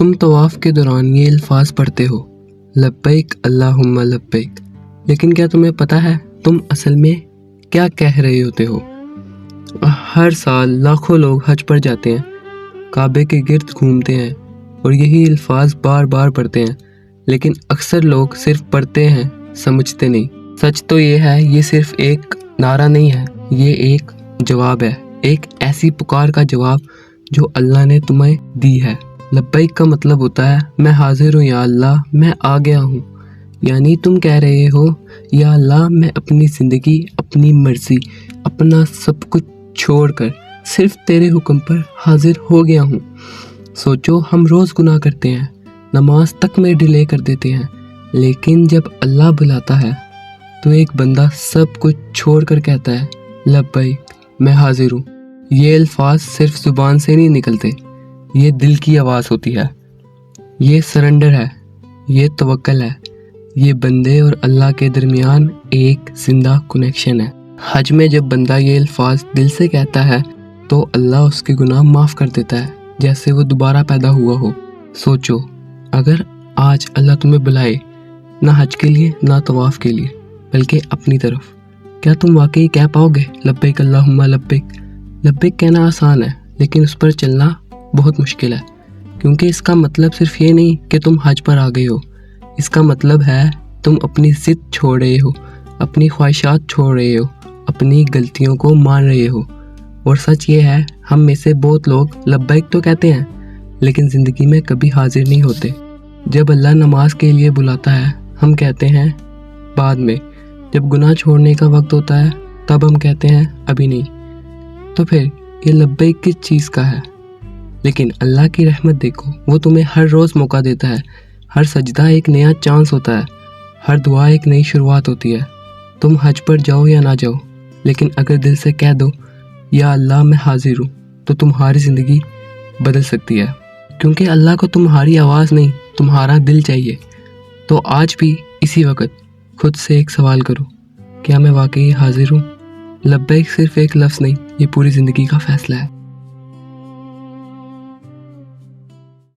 تم طواف کے دوران یہ الفاظ پڑھتے ہو لبیک اللہم لبیک، لیکن کیا تمہیں پتہ ہے تم اصل میں کیا کہہ رہے ہوتے ہو؟ ہر سال لاکھوں لوگ حج پر جاتے ہیں، کعبے کے گرد گھومتے ہیں اور یہی الفاظ بار بار پڑھتے ہیں، لیکن اکثر لوگ صرف پڑھتے ہیں، سمجھتے نہیں۔ سچ تو یہ ہے، یہ صرف ایک نعرہ نہیں ہے، یہ ایک جواب ہے، ایک ایسی پکار کا جواب جو اللہ نے تمہیں دی ہے۔ لبیک کا مطلب ہوتا ہے میں حاضر ہوں یا اللہ، میں آ گیا ہوں۔ یعنی تم کہہ رہے ہو یا اللہ میں اپنی زندگی، اپنی مرضی، اپنا سب کچھ چھوڑ کر صرف تیرے حکم پر حاضر ہو گیا ہوں۔ سوچو، ہم روز گناہ کرتے ہیں، نماز تک میں ڈیلے کر دیتے ہیں، لیکن جب اللہ بلاتا ہے تو ایک بندہ سب کچھ چھوڑ کر کہتا ہے لبیک، میں حاضر ہوں۔ یہ الفاظ صرف زبان سے نہیں نکلتے، یہ دل کی آواز ہوتی ہے، یہ سرنڈر ہے، یہ توکل ہے، یہ بندے اور اللہ کے درمیان ایک زندہ کنیکشن ہے۔ حج میں جب بندہ یہ الفاظ دل سے کہتا ہے تو اللہ اس کے گناہ معاف کر دیتا ہے جیسے وہ دوبارہ پیدا ہوا ہو۔ سوچو، اگر آج اللہ تمہیں بلائے نہ حج کے لیے نہ طواف کے لیے بلکہ اپنی طرف، کیا تم واقعی کہہ پاؤ گے لبیک اللہم لبیک؟ لبیک کہنا آسان ہے لیکن اس پر چلنا بہت مشکل ہے، کیونکہ اس کا مطلب صرف یہ نہیں کہ تم حج پر آ گئے ہو، اس کا مطلب ہے تم اپنی ضد چھوڑ رہے ہو، اپنی خواہشات چھوڑ رہے ہو، اپنی غلطیوں کو مان رہے ہو۔ اور سچ یہ ہے، ہم میں سے بہت لوگ لبیک تو کہتے ہیں لیکن زندگی میں کبھی حاضر نہیں ہوتے۔ جب اللہ نماز کے لیے بلاتا ہے ہم کہتے ہیں بعد میں، جب گناہ چھوڑنے کا وقت ہوتا ہے تب ہم کہتے ہیں ابھی نہیں۔ تو پھر یہ لبیک کس چیز کا ہے؟ لیکن اللہ کی رحمت دیکھو، وہ تمہیں ہر روز موقع دیتا ہے، ہر سجدہ ایک نیا چانس ہوتا ہے، ہر دعا ایک نئی شروعات ہوتی ہے۔ تم حج پر جاؤ یا نہ جاؤ، لیکن اگر دل سے کہہ دو یا اللہ میں حاضر ہوں تو تمہاری زندگی بدل سکتی ہے، کیونکہ اللہ کو تمہاری آواز نہیں، تمہارا دل چاہیے۔ تو آج بھی اسی وقت خود سے ایک سوال کرو، کیا میں واقعی حاضر ہوں؟ لبیک صرف ایک لفظ نہیں، یہ پوری زندگی کا فیصلہ ہے۔